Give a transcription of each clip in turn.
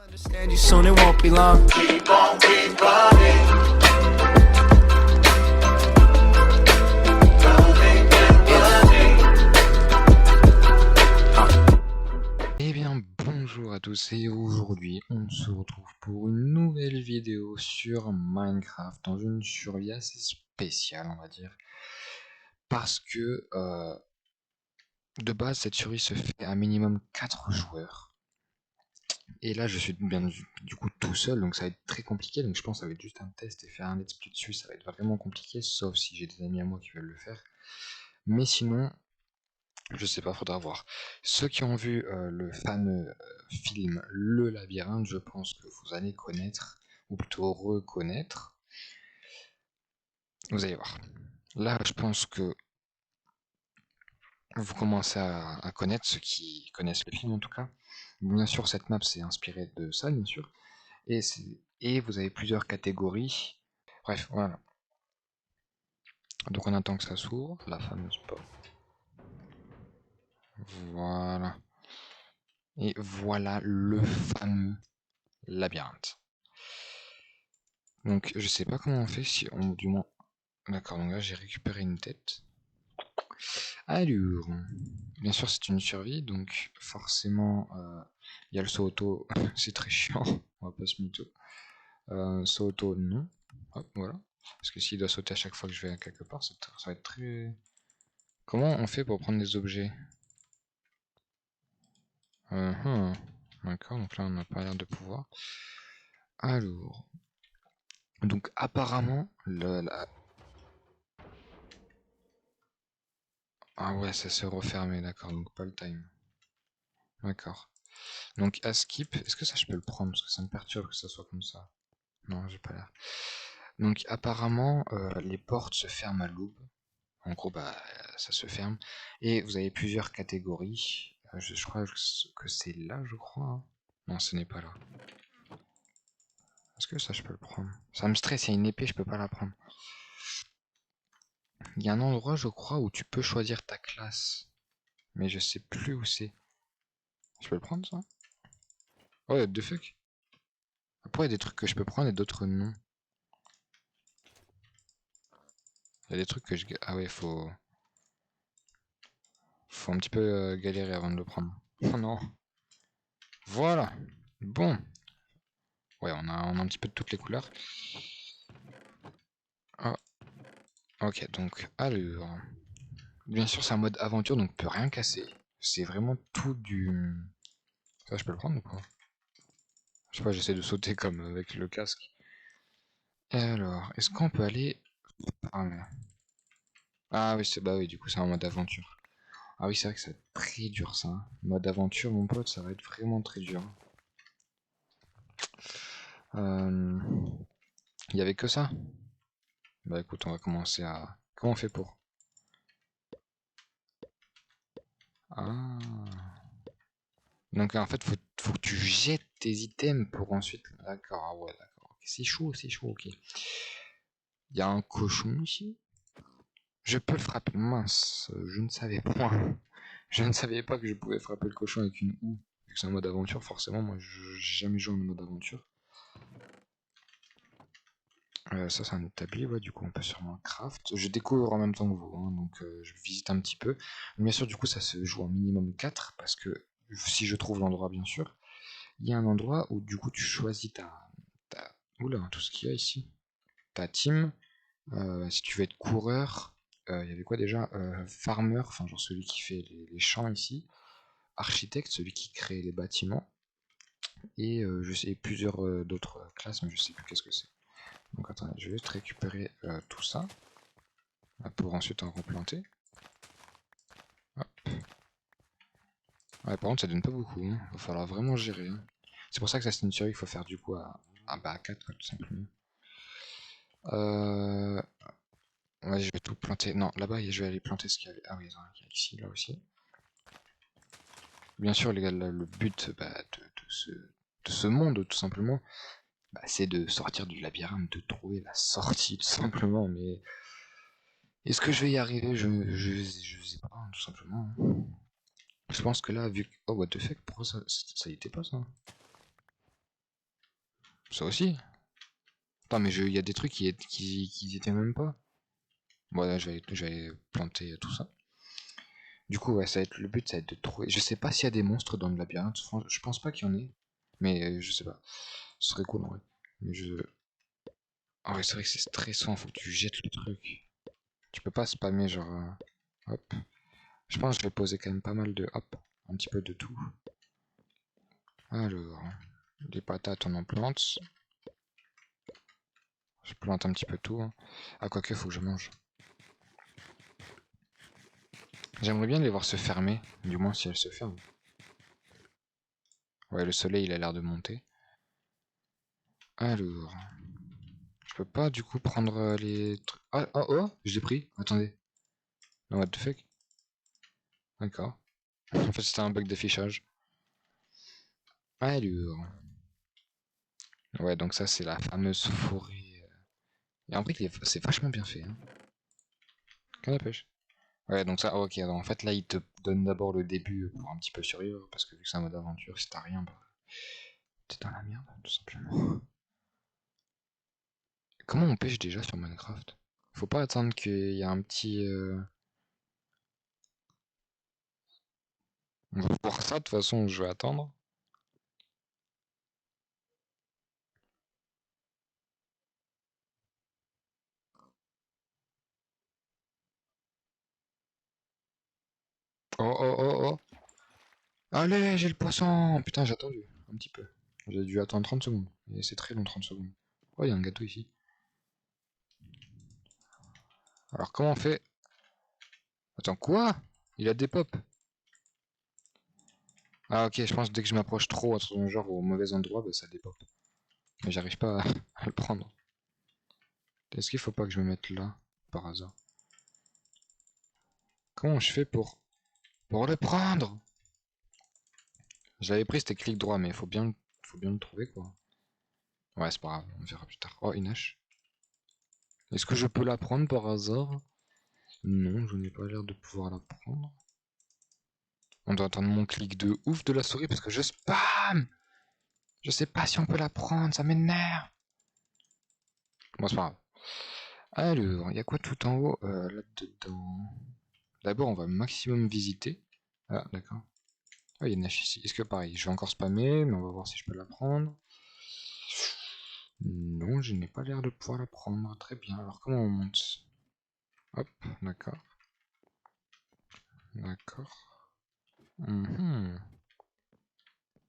Understand you soon, it won't be long. Keep on, keep running. Eh bien bonjour à tous et aujourd'hui on se retrouve pour une nouvelle vidéo sur Minecraft dans une survie assez spéciale on va dire parce que de base cette survie se fait à minimum 4 joueurs et là je suis bien du coup tout seul donc ça va être très compliqué donc je pense que ça va être juste un test et faire un let's play dessus ça va être vraiment compliqué sauf si j'ai des amis à moi qui veulent le faire mais sinon je sais pas, faudra voir. Ceux qui ont vu le fameux film Le Labyrinthe, je pense que vous allez connaître, ou plutôt reconnaître. Vous allez voir. Là, je pense que vous commencez à connaître, ceux qui connaissent le film en tout cas. Bien sûr, cette map s'est inspirée de ça, bien sûr. Et vous avez plusieurs catégories. Bref, voilà. Donc on attend que ça s'ouvre, la fameuse porte. Voilà. Et voilà le fameux labyrinthe. Donc je sais pas comment on fait si on du moins. D'accord, donc là j'ai récupéré une tête. Alors, bien sûr c'est une survie, donc forcément il y a le saut auto, c'est très chiant, on va pas se mytho. Saut auto non. Hop, voilà. Parce que s'il doit sauter à chaque fois que je vais à quelque part, ça va être très. Comment on fait pour prendre des objets? D'accord, donc là on n'a pas l'air de pouvoir. Alors. Donc apparemment, ah ouais, ça s'est refermé, d'accord, donc pas le time. D'accord. Donc à skip, est-ce que ça je peux le prendre? Parce que ça me perturbe que ça soit comme ça. Non, j'ai pas l'air. Donc apparemment, les portes se ferment à l'aube. En gros, bah ça se ferme. Et vous avez plusieurs catégories. Je crois que c'est là, je crois, hein. Non, ce n'est pas là. Est-ce que ça je peux le prendre? Ça me stresse, il y a une épée, je peux pas la prendre. Il y a un endroit, je crois, où tu peux choisir ta classe. Mais je sais plus où c'est. Je peux le prendre ça? Ouais, de fuck. Après, il y a des trucs que je peux prendre et d'autres non. Il y a des trucs que je. Ah ouais, faut un petit peu galérer avant de le prendre. Oh non. Voilà. Bon. Ouais, on a un petit peu de toutes les couleurs. Ah. Ok, donc, alors. Bien sûr, c'est un mode aventure, donc on peut rien casser. C'est vraiment tout du. Ça, je peux le prendre ou pas? Je sais pas, j'essaie de sauter comme avec le casque. Et alors, est-ce qu'on peut aller par là? Ah oui, c'est bah oui, du coup, c'est un mode aventure. Ah oui, c'est vrai que ça va être très dur ça, hein. Mode aventure, mon pote, ça va être vraiment très dur. Il y avait que ça? Bah écoute, on va commencer à. Comment on fait pour? Ah. Donc en fait, faut que tu jettes tes items pour ensuite. D'accord, ah ouais, d'accord. C'est chaud, ok. Il y a un cochon ici. Je peux le frapper. Mince, je ne savais pas. Je ne savais pas que je pouvais frapper le cochon avec une houe. Vu que c'est un mode aventure, forcément, moi j'ai jamais joué en mode aventure. Ça c'est un établi, ouais, du coup on peut sûrement craft. Je découvre en même temps que vous, hein, donc je visite un petit peu. Bien sûr, du coup ça se joue en minimum 4, parce que si je trouve l'endroit, bien sûr, il y a un endroit où du coup tu choisis ta... Oula, tout ce qu'il y a ici. Ta team, si tu veux être coureur, il y avait quoi déjà? Farmer, enfin genre celui qui fait les champs ici. Architecte, celui qui crée les bâtiments. Et je sais plusieurs d'autres classes, mais je sais plus qu'est-ce que c'est. Donc attendez, je vais juste récupérer tout ça pour ensuite en replanter. Hop. Ouais, par contre ça donne pas beaucoup, hein. Va falloir vraiment gérer, hein. C'est pour ça que ça c'est une série qu'il faut faire du coup à 4 quoi, tout simplement. Ouais, je vais tout planter. Non, là-bas je vais aller planter ce qu'il y avait. Ah oui, il y a ici, là aussi. Bien sûr les gars, le but de ce monde tout simplement, bah, c'est de sortir du labyrinthe, de trouver la sortie tout simplement, mais est-ce que je vais y arriver? Je sais pas, hein, tout simplement, hein. Je pense que là, vu que... Oh, what the fuck, pourquoi ça y était pas, ça? Ça aussi. Attends, mais il y a des trucs qui y étaient même pas. Bon, là, j'avais planté tout ça. Du coup, ouais, ça va être, le but, ça va être de trouver. Je sais pas s'il y a des monstres dans le labyrinthe. Je pense pas qu'il y en ait. Mais je sais pas. Ce serait cool en vrai. Mais je. Ah ouais, c'est vrai que c'est stressant. Faut que tu jettes le truc. Tu peux pas spammer, genre. Hop. Je pense que je vais poser quand même pas mal de. Hop. Un petit peu de tout. Alors. Les patates, on en plante. Je plante un petit peu tout. Hein. Ah, quoique, faut que je mange. J'aimerais bien les voir se fermer. Du moins, si elles se ferment. Ouais, le soleil, il a l'air de monter. Alors. Je peux pas du coup prendre les trucs. Ah, oh, oh, je l'ai pris. Attendez. Non, what the fuck? D'accord. En fait, c'était un bug d'affichage. Alors. Ouais, donc ça, c'est la fameuse forêt. Et en vrai, c'est vachement bien fait. Hein. Canne à pêche. Ouais, donc ça, ok. Alors, en fait, là, il te donne d'abord le début pour un petit peu survivre. Parce que vu que c'est un mode aventure, si t'as rien, bah, t'es dans la merde, tout simplement. Comment on pêche déjà sur Minecraft? Faut pas attendre qu'il y ait un petit. On va voir ça, de toute façon, je vais attendre. Oh, oh, oh, oh. Allez, j'ai le poisson! Putain, j'ai attendu un petit peu. J'ai dû attendre 30 secondes. Et c'est très long, 30 secondes. Oh, il y a un gâteau ici. Alors, comment on fait? Attends, quoi? Il a des pop. Ah, ok, je pense que dès que je m'approche trop, genre au mauvais endroit, bah, ça dépop. Mais j'arrive pas à le prendre. Est-ce qu'il faut pas que je me mette là, par hasard? Comment je fais pour le prendre? Je l'avais pris, c'était clic droit, mais faut bien le trouver, quoi. Ouais, c'est pas grave, on verra plus tard. Oh, une hache. Est-ce que je peux la prendre par hasard? Non, je n'ai pas l'air de pouvoir la prendre. On doit attendre mon clic de ouf de la souris parce que je spam. Je sais pas si on peut la prendre, ça m'énerve. Bon, c'est pas grave. Alors, il y a quoi tout en haut là-dedans? D'abord, on va maximum visiter. Ah, d'accord. Ah, il y a une hache ici. Est-ce que pareil, je vais encore spammer, mais on va voir si je peux la prendre. Non, je n'ai pas l'air de pouvoir la prendre. Très bien. Alors, comment on monte? Hop, d'accord. D'accord.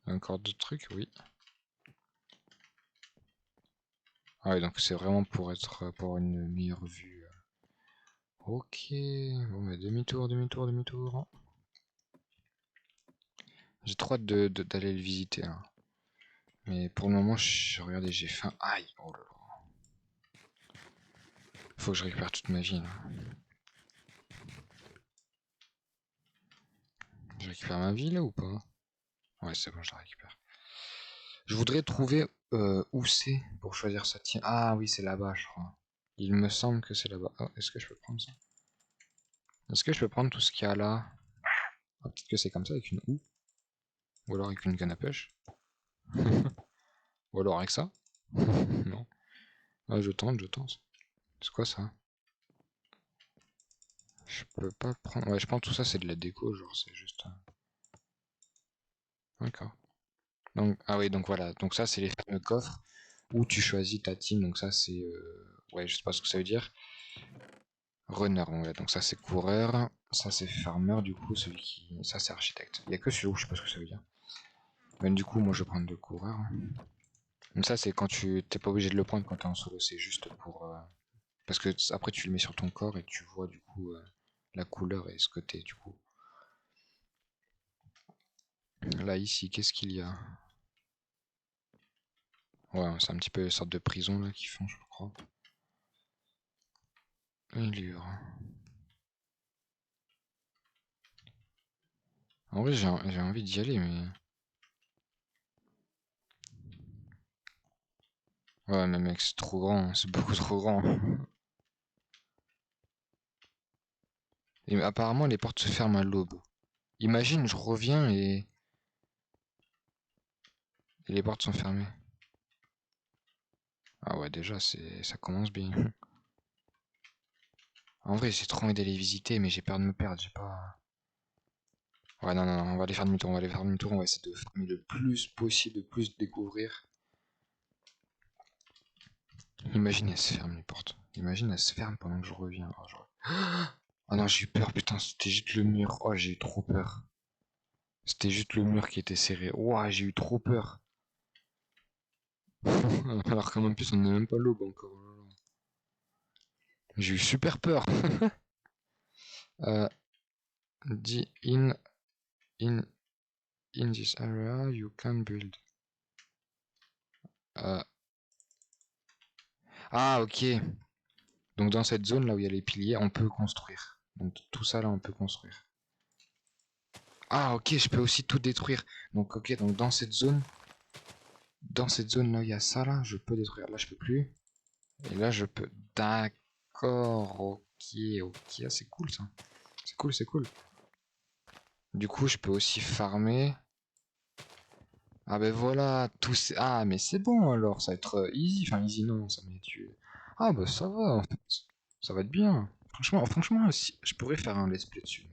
Encore d'autres trucs, oui. Ah oui, donc c'est vraiment pour pour une meilleure vue. Ok, bon bah demi-tour, demi-tour, demi-tour. J'ai trop hâte d'aller le visiter. Hein. Mais pour le moment, regardez, j'ai faim. Aïe, oh là là. Faut que je récupère toute ma vie là. Je récupère ma vie là ou pas? Ouais, c'est bon, je la récupère. Je voudrais trouver où c'est pour choisir ça. Tiens, ah oui, c'est là-bas, je crois. Il me semble que c'est là-bas. Oh, est-ce que je peux prendre ça? Est-ce que je peux prendre tout ce qu'il y a là? Ah, peut-être que c'est comme ça avec une houe. Ou alors avec une canne à pêche. Ou alors avec ça. Non. Ah, je tente, je tente. C'est quoi ça? Je peux pas prendre. Ouais, je pense que tout ça c'est de la déco, genre c'est juste. D'accord. Donc, ah oui, donc voilà. Donc ça c'est les fameux coffres où tu choisis ta team. Donc ça c'est. Ouais, je sais pas ce que ça veut dire. Runner, ouais. Donc ça c'est coureur. Ça c'est farmer, du coup, celui qui. Ça c'est architecte. Il y a que celui-là où je sais pas ce que ça veut dire. Mais du coup, moi je vais prendre le coureur. Donc ça c'est quand tu. T'es pas obligé de le prendre quand t'es en solo, c'est juste pour. Parce que après tu le mets sur ton corps et tu vois du coup la couleur et ce que t'es du coup. Là ici, qu'est-ce qu'il y a? Ouais, c'est un petit peu une sorte de prison là qu'ils font, je crois. Allure. En vrai, j'ai envie d'y aller, mais. Ouais, mais mec, c'est trop grand, c'est beaucoup trop grand. Et apparemment, les portes se ferment à l'aube. Imagine, je reviens et les portes sont fermées. Ah ouais, déjà, ça commence bien. En vrai, j'ai trop envie d'aller visiter, mais j'ai peur de me perdre, j'ai pas... Ouais, non, non, non, on va aller faire demi-tour, on va aller faire demi-tour, on va essayer de farmer le plus possible, de plus découvrir. Imagine, elle se ferme les portes. Imagine, elle se ferme pendant que je reviens. Oh non, j'ai eu peur, putain, c'était juste le mur. Oh, j'ai eu trop peur. C'était juste le mur qui était serré. Ouah, j'ai eu trop peur. Alors qu'en plus, on n'est même pas l'aube encore. J'ai eu super peur. Euh, in, in, in this area, you can build. Euh, ah, ok. Donc dans cette zone là où il y a les piliers, on peut construire. Donc tout ça là, on peut construire. Ah, ok, je peux aussi tout détruire. Donc ok, donc dans cette zone là, il y a ça là, je peux détruire. Là, je peux plus. Et là, je peux. D'accord, ok, ok, ah, c'est cool ça. C'est cool, c'est cool. Du coup, je peux aussi farmer. Ah ben voilà, tout c'est... Ah mais c'est bon alors, ça va être easy. Enfin easy non, ça m'a tué. Ah bah ça va en fait. Ça va être bien. Franchement, si... je pourrais faire un let's play dessus.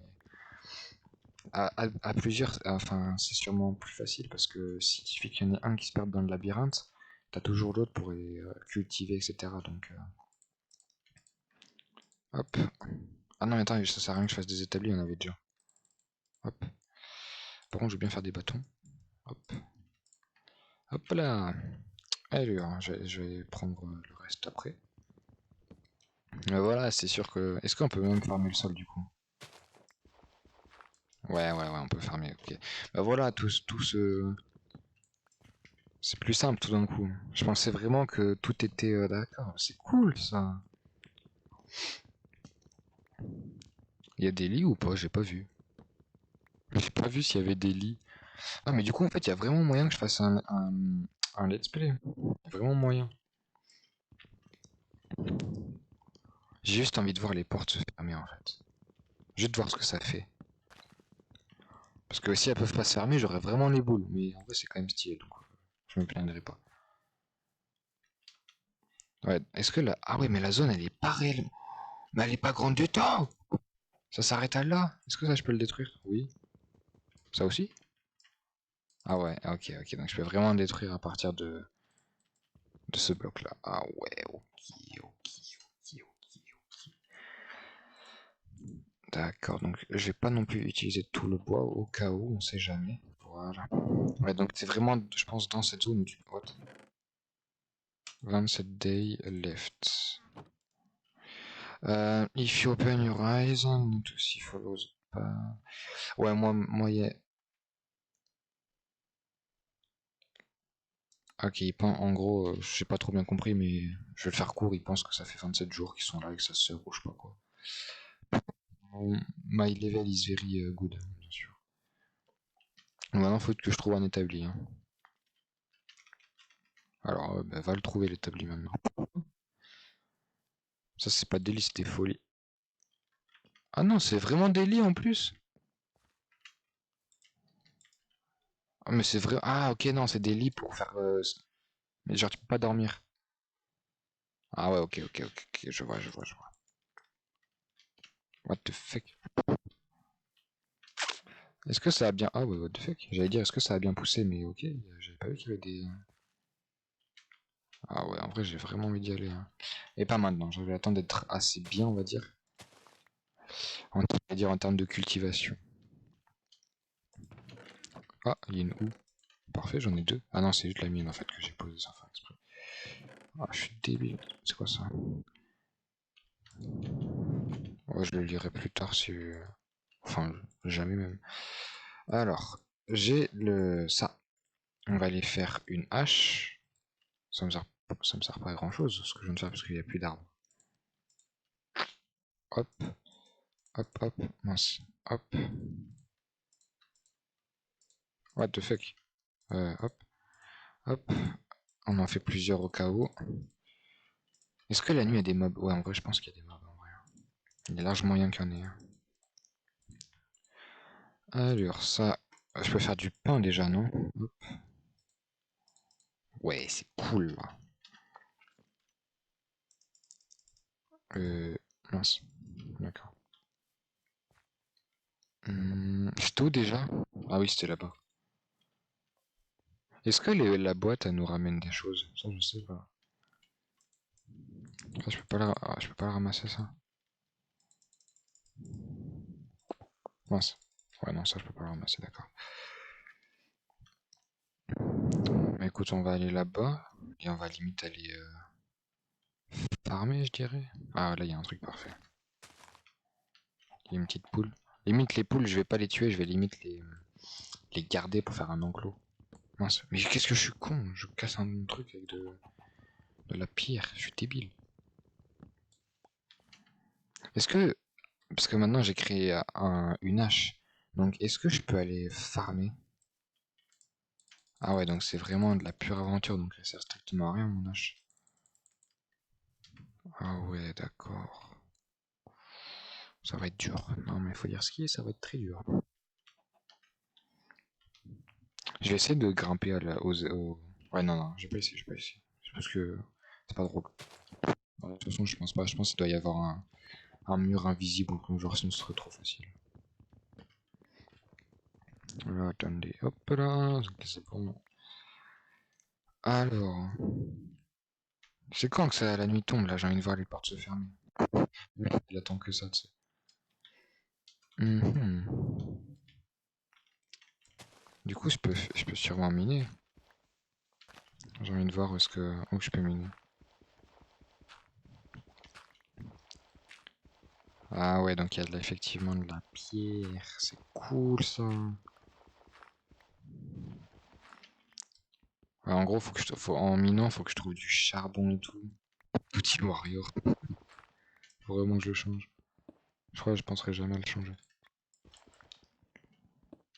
Mais à plusieurs, enfin c'est sûrement plus facile parce que s'il suffit qu'il y en ait un qui se perde dans le labyrinthe, t'as toujours l'autre pour les cultiver, etc. Donc hop. Ah non mais attends, ça sert à rien que je fasse des établis, on avait déjà. Hop. Par contre, je veux bien faire des bâtons. Hop. Hop là. Allez, hein, je vais prendre le reste après. Mais voilà, c'est sûr que... Est-ce qu'on peut même farmer le sol du coup? Ouais, ouais, ouais, on peut farmer, ok. Bah voilà, tout ce... C'est plus simple tout d'un coup. Je pensais vraiment que tout était... d'accord, c'est cool ça. Il y a des lits ou pas? J'ai pas vu. J'ai pas vu s'il y avait des lits. Ah mais du coup en fait il y a vraiment moyen que je fasse un let's play. Vraiment moyen. J'ai juste envie de voir les portes se fermer en fait. Juste voir ce que ça fait. Parce que si elles peuvent pas se fermer, j'aurais vraiment les boules. Mais en vrai, c'est quand même stylé, donc je me plaindrai pas. Ouais, est-ce que la... Ah ouais, mais la zone, elle est pas réelle. Mais elle est pas grande du tout. Ça s'arrête à là. Est-ce que ça, je peux le détruire? Oui. Ça aussi? Ah ouais, ok, ok. Donc je peux vraiment le détruire à partir de ce bloc-là. Ah ouais, ok, ok, ok, ok. D'accord, donc je vais pas non plus utiliser tout le bois au cas où, on sait jamais. Voilà. Ouais, donc c'est vraiment, je pense, dans cette zone. What? 27 days left. If you open your eyes, need to see follows pas. Ouais, moi, Ok, en gros, j'ai pas trop bien compris, mais je vais le faire court. Il pense que ça fait 27 jours qu'ils sont là avec sa sœur ou je sais pas quoi. My level is very good, bien sûr. Maintenant, faut que je trouve un établi. Hein. Alors, bah, va le trouver l'établi maintenant. Ça, c'est pas des lits, c'est des folies. Ah non, c'est vraiment des lits en plus. Ah, mais c'est vrai. Ah, ok, non, c'est des lits pour faire. Mais genre, tu peux pas dormir. Ah ouais, ok, ok, ok, ok, je vois, je vois, je vois. What the fuck? Est-ce que ça a bien... Ah ouais, what the fuck? J'allais dire, est-ce que ça a bien poussé, mais ok, j'avais pas vu qu'il y avait des... Ah ouais, en vrai, j'ai vraiment envie d'y aller. Hein. Et pas maintenant, je vais attendre d'être assez bien, on va dire. En termes de cultivation. Ah, il y a une houe. Parfait, j'en ai deux. Ah non, c'est juste la mienne, en fait, que j'ai posée sans faire exprès. Ah, je suis débile. C'est quoi ça? Ouais, je le lirai plus tard si... Enfin, jamais même. Alors, j'ai le... ça. On va aller faire une hache. Ça me sert pas à grand chose ce que je viens de faire parce qu'il n'y a plus d'arbres. Hop, hop, hop, mince, hop. What the fuck? Hop, hop. On en fait plusieurs au cas où. Est-ce que la nuit il y a des mobs? Ouais, en vrai, je pense qu'il y a des mobs en vrai. Il y a largement moyen qu'il y en ait. Alors, ça. Je peux faire du pain déjà, non? Hop. Ouais, c'est cool là. Mince. D'accord. C'était où déjà? Ah oui, c'était là-bas. Est-ce que la boîte, elle nous ramène des choses? Ça, je sais pas. Ça, je peux pas la ramasser, ça. Mince. Ouais, non, ça, je peux pas le ramasser, d'accord. Mais écoute, on va aller là-bas. Et on va limite aller farmer, je dirais. Ah, là, il y a un truc parfait. Il y a une petite poule. Limite, les poules, je vais pas les tuer, je vais limite les garder pour faire un enclos. Mince. Mais qu'est-ce que je suis con? Je casse un truc avec de la pierre. Je suis débile. Est-ce que... Parce que maintenant, j'ai créé une hache. Donc, est-ce que je peux aller farmer? Ah ouais, donc c'est vraiment de la pure aventure, donc elle sert strictement à rien, mon hache. Ah ouais, d'accord. Ça va être dur. Non, mais il faut dire ce qui est, ça va être très dur. Je vais essayer de grimper Ouais, non, non, je vais pas essayer, je vais pas essayer. C'est parce que c'est pas drôle. Ouais, de toute façon, je pense pas. Je pense qu'il doit y avoir un mur invisible, ou genre sinon ce serait trop facile. Voilà, attendez, hop là, c'est bon. Alors, c'est quand que la nuit tombe là? J'ai envie de voir les portes se fermer. Il attend que ça, tu sais. Mhm. Du coup, je peux sûrement miner. J'ai envie de voir où je peux miner. Ah ouais, donc il y a effectivement de la pierre. C'est cool ça. Ouais, en gros, en minant, faut que je trouve du charbon et tout. Petit warrior. Faut vraiment que je le change. Je crois que je penserai jamais à le changer.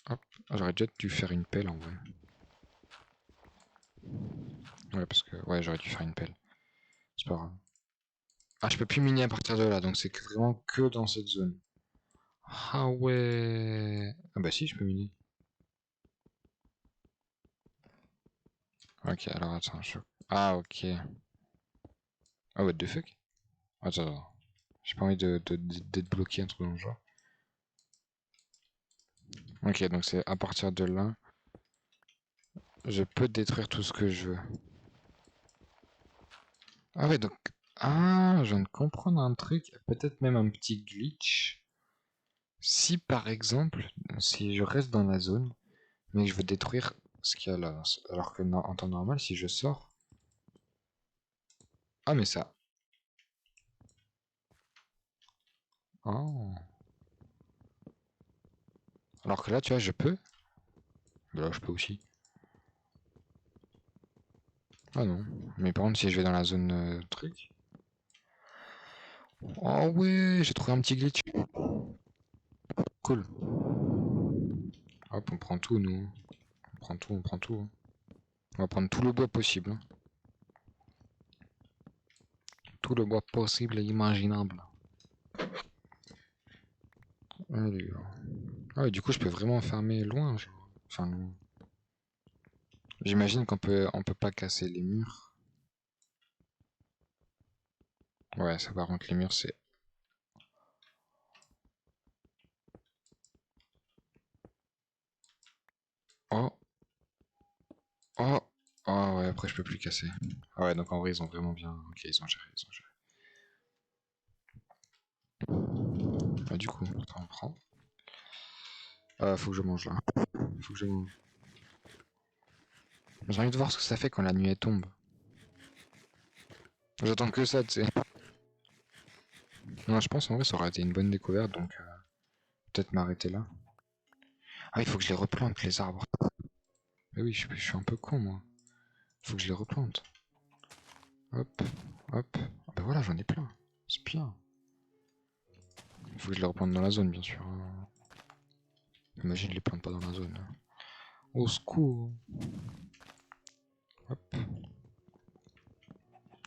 Hop. Ah, j'aurais déjà dû faire une pelle en vrai. Ouais, parce que... Ouais, j'aurais dû faire une pelle. C'est pas grave. Ah, je peux plus miner à partir de là, donc c'est vraiment que dans cette zone. Ah ouais. Ah bah si, je peux miner. Ok, alors attends, Ah ok. Ah what the fuck? Attends, attends. J'ai pas envie d'être bloqué, un truc dans le genre. Ok, donc c'est à partir de là, je peux détruire tout ce que je veux. Ah ouais, donc... Ah, je viens de comprendre un truc, peut-être même un petit glitch. Si par exemple, si je reste dans la zone, mais que je veux détruire ce qu'il y a là, alors que en temps normal, si je sors... Ah mais ça... Oh. Alors que là, tu vois, je peux. Mais là, je peux aussi. Ah non. Mais par contre, si je vais dans la zone truc... Oh ouais, j'ai trouvé un petit glitch. Cool. Hop, on prend tout, nous. On prend tout, on prend tout. Hein. On va prendre tout le bois possible. Hein. Tout le bois possible et imaginable. Allez. Ah ouais, du coup, je peux vraiment fermer loin, genre. Enfin, loin. J'imagine on peut pas casser les murs. Ouais, ça par contre, les murs, c'est... Oh, oh, oh, ouais, après, je peux plus casser. Ah ouais, donc en vrai, ils ont vraiment bien... Ok, ils ont géré, ils ont géré. Ah, du coup, attends, on prend. Faut que je mange, là. Faut que je mange. J'ai envie de voir ce que ça fait quand la nuit elle tombe. J'attends que ça, tu sais. Non, je pense en vrai ça aurait été une bonne découverte, donc peut-être m'arrêter là. Ah, il faut que je les replante, les arbres. Mais oui, je suis un peu con, moi. Faut que je les replante. Hop, hop. Ah bah voilà, j'en ai plein. C'est bien. Il faut que je les replante dans la zone, bien sûr. Imagine, je les plante pas dans la zone. Au secours. Hop.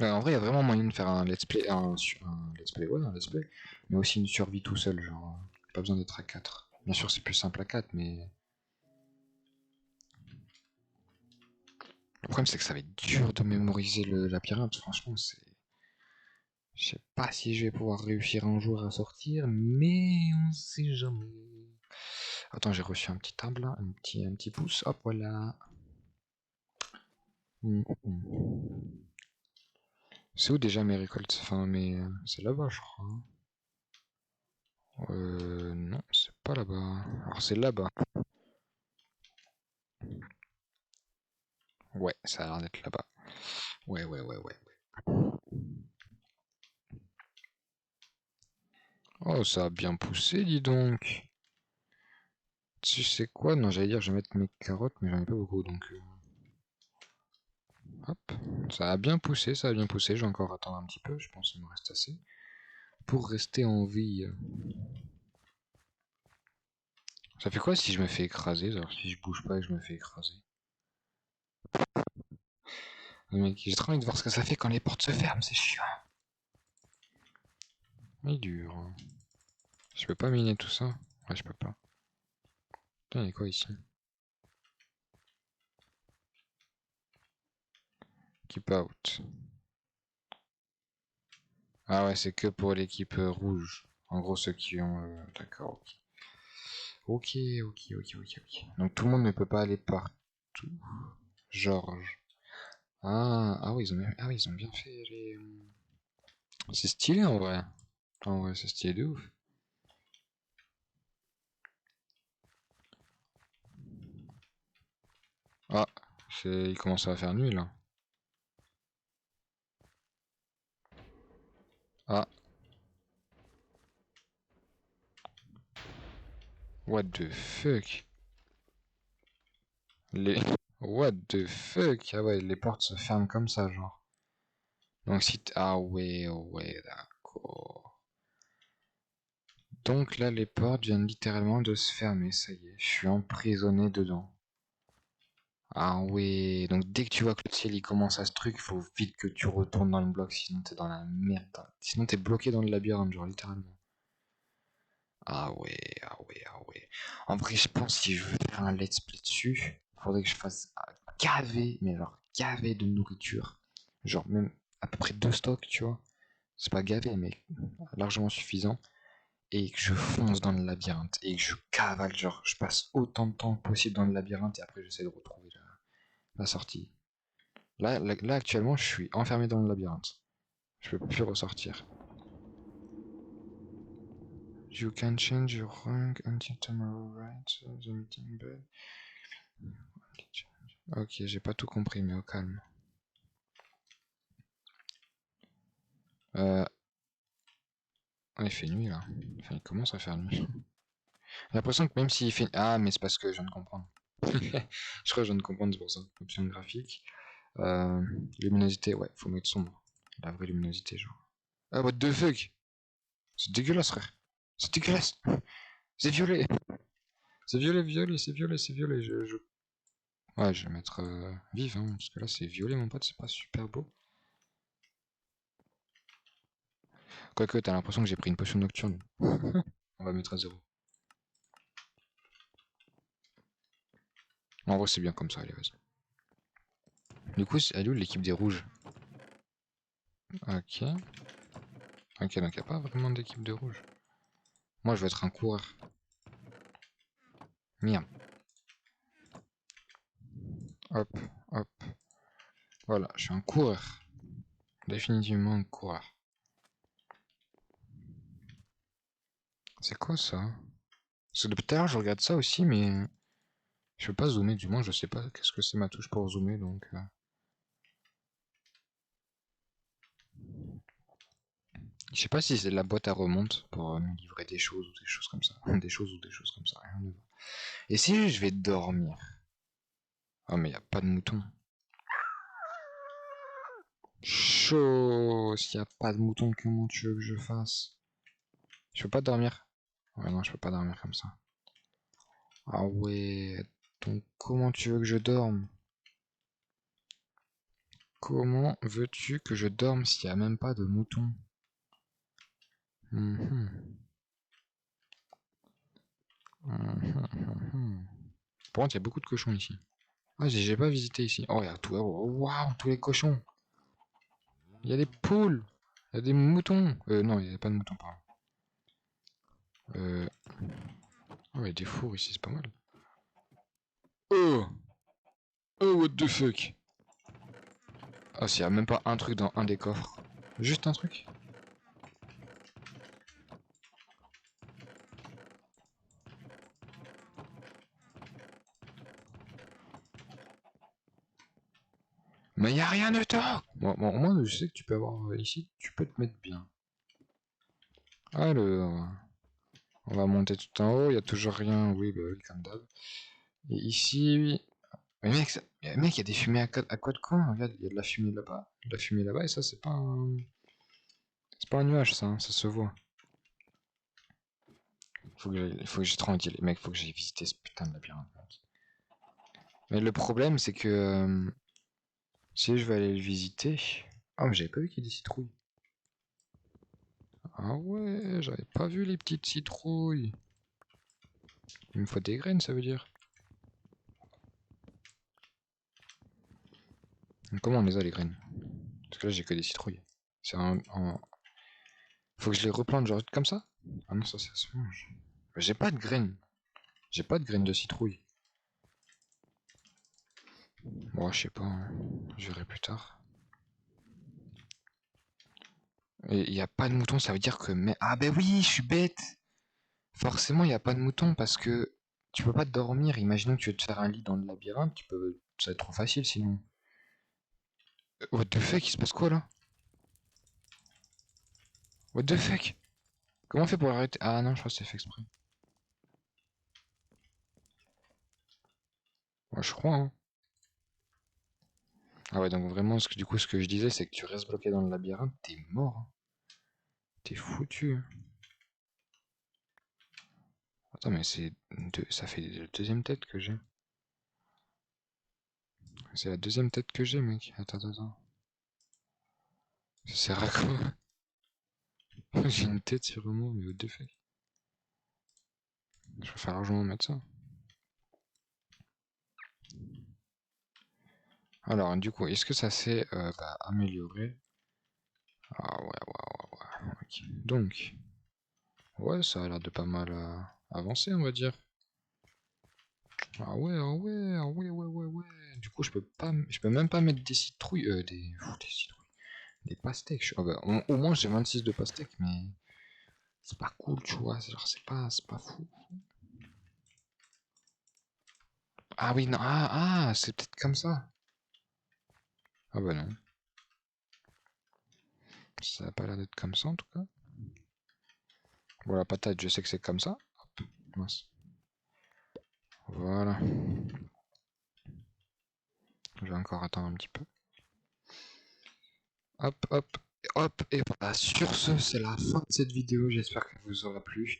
Ouais, en vrai, il y a vraiment moyen de faire un let's play, un let's play, ouais, un let's play, mais aussi une survie tout seul, genre, pas besoin d'être à 4. Bien sûr, c'est plus simple à 4, mais le problème, c'est que ça va être dur de mémoriser le labyrinthe, franchement, c'est... Je sais pas si je vais pouvoir réussir un jour à sortir, mais on sait jamais. Attends, j'ai reçu un petit arbre là, un petit pouce, hop voilà. C'est où déjà mes récoltes? Enfin, c'est là-bas, je crois. Non, c'est pas là-bas. Alors c'est là-bas. Ouais, ça a l'air d'être là-bas. Ouais. Oh, ça a bien poussé, dis donc. Tu sais quoi? Non, j'allais dire, je vais mettre mes carottes, mais j'en ai pas beaucoup, donc... Hop. Ça a bien poussé, ça a bien poussé. Je vais encore attendre un petit peu, je pense qu'il me reste assez. Pour rester en vie. Ça fait quoi si je me fais écraser? Alors si je bouge pas et que je me fais écraser? Mec, j'ai trop envie de voir ce que ça fait quand les portes se ferment, c'est chiant. Il est dur. Je peux pas miner tout ça? Ouais, je peux pas. Putain, il y a quoi ici? Keep out. Ah ouais, c'est que pour l'équipe rouge. En gros, ceux qui ont... D'accord, ok. Ok. Donc tout le monde ne peut pas aller partout. Georges. Ah oui, ils ont bien fait les... C'est stylé en vrai. En vrai, c'est stylé de ouf. Ah, il commence à faire nuit là. Ah, what the fuck? Les... What the fuck? Ah ouais, les portes se ferment comme ça, genre. Donc si... Ah ouais, d'accord. Donc là, les portes viennent littéralement de se fermer, ça y est. Je suis emprisonné dedans. Ah ouais, donc dès que tu vois que le ciel il commence à ce truc, faut vite que tu retournes dans le bloc, sinon t'es dans la merde. Sinon t'es bloqué dans le labyrinthe, genre littéralement. Ah ouais. En vrai, je pense que si je veux faire un let's play dessus, faudrait que je fasse gaver, mais genre gaver de nourriture. Genre même à peu près 2 stocks, tu vois. C'est pas gavé, mais largement suffisant. Et que je fonce dans le labyrinthe. Et que je cavale, genre je passe autant de temps que possible dans le labyrinthe et après j'essaie de retrouver la sortie. Là, actuellement, je suis enfermé dans le labyrinthe. Je peux plus ressortir. You can change your rank until tomorrow, right? The meeting bed. Ok, j'ai pas tout compris, mais au calme. Il fait nuit là. Enfin, il commence à faire nuit. J'ai l'impression que même s'il fait... Ah, mais c'est parce que je viens de comprendre. Je crois que je viens de comprendre, c'est pour ça. Option graphique. Euh, luminosité, ouais, faut mettre sombre. La vraie luminosité, genre. Ah, what the fuck? C'est dégueulasse, frère. C'est dégueulasse. C'est violet. C'est violet. Ouais, je vais mettre vive, hein, parce que là, c'est violet, mon pote, c'est pas super beau. Quoique, t'as l'impression que j'ai pris une potion nocturne. On va mettre à 0. En vrai, c'est bien comme ça, allez, vas-y. Du coup, elle est où l'équipe des rouges? Ok. Ok, donc il a pas vraiment d'équipe de rouge. Moi, je vais être un coureur. Merde. Hop. Voilà, je suis un coureur. Définitivement un coureur. C'est quoi ça? Parce que depuis tout à l'heure, je regarde ça aussi, mais je peux pas zoomer, du moins, je sais pas qu'est-ce que c'est ma touche pour zoomer, donc... Je sais pas si c'est la boîte à remonte pour me livrer des choses ou des choses comme ça. Des choses comme ça, rien de voir. Et si je vais dormir? Oh, mais y a pas de mouton. Chaud! S'il y a pas de mouton, comment tu veux que je fasse? Je peux pas dormir? Ouais, non, je peux pas dormir comme ça. Ah ouais, donc comment tu veux que je dorme? Comment veux-tu que je dorme s'il y a même pas de mouton? Par contre, il y a beaucoup de cochons ici. Ah, j'ai pas visité ici. Oh, il y a tout. Waouh, tous les cochons. Il y a des poules. Il y a des moutons. Non, il n'y a pas de moutons, pardon. Oh, il y a des fours ici, c'est pas mal. Oh! Oh, what the fuck? Ah, s'il y a même pas un truc dans un des coffres. Juste un truc. Mais y a rien de temps. Bon, au moins, je sais que tu peux avoir ici, tu peux te mettre bien. Alors, on va monter tout en haut, il y a toujours rien, oui, bah oui, comme d'hab. Et ici, mais mec, mec, il y a des fumées à quoi de coin? Regarde, il y a de la fumée là-bas, de la fumée là-bas, et ça, c'est pas un nuage, ça, hein, ça se voit. Faut que j'ai trop envie d'y aller, mec, faut que j'aille visiter ce putain de labyrinthe. Mais le problème, c'est que si je vais aller le visiter. Ah, mais j'avais pas vu qu'il y ait des citrouilles. Ah ouais, j'avais pas vu les petites citrouilles. Il me faut des graines, ça veut dire. Comment on les a, les graines? Parce que là, j'ai que des citrouilles. C'est Faut que je les replante genre comme ça? Ah non, ça se mange. Mais j'ai pas de graines. J'ai pas de graines de citrouille. Bon, je sais pas, hein. Je verrai plus tard. Et il y a pas de mouton, ça veut dire que... Ah ben oui, je suis bête. Forcément, il n'y a pas de mouton parce que tu peux pas dormir. Imaginons que tu veux te faire un lit dans le labyrinthe, ça va être trop facile sinon. What the fuck, il se passe quoi là? What the fuck? Comment on fait pour arrêter? Ah non, je crois que c'est fait exprès. Ouais, je crois, hein. Ah ouais, donc vraiment, du coup, ce que je disais, c'est que tu restes bloqué dans le labyrinthe, t'es mort, hein. T'es foutu, hein. Attends, mais ça fait la deuxième tête que j'ai. C'est la deuxième tête que j'ai, mec. Attends. Ça sert à quoi? J'ai une tête sur moi, mais what the fuck? Je préfère largement mettre ça. Alors, du coup, est-ce que ça s'est amélioré? Ah ouais. Ok. Donc, ouais, ça a l'air de pas mal avancer, on va dire. Ah ouais. Du coup, je peux même pas mettre des citrouilles, des citrouilles, des pastèques. Ah bah, au moins j'ai 26 de pastèques, mais c'est pas cool, tu vois. Genre, c'est pas fou. Ah oui, non, c'est peut-être comme ça. Ah bah non, ça a pas l'air d'être comme ça en tout cas. Bon, la patate, je sais que c'est comme ça. Hop, mince. Voilà. Je vais encore attendre un petit peu. Hop, et voilà. Sur ce, c'est la fin de cette vidéo. J'espère qu'elle vous aura plu.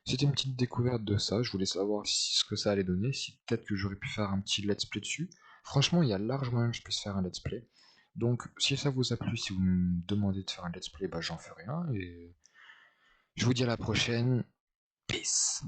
C'était une petite découverte de ça. Je voulais savoir ce que ça allait donner. Si peut-être que j'aurais pu faire un petit let's play dessus. Franchement, il y a largement moyen que je puisse faire un let's play. Donc, si ça vous a plu, si vous me demandez de faire un let's play, bah j'en ferai un. Et je vous dis à la prochaine. Peace.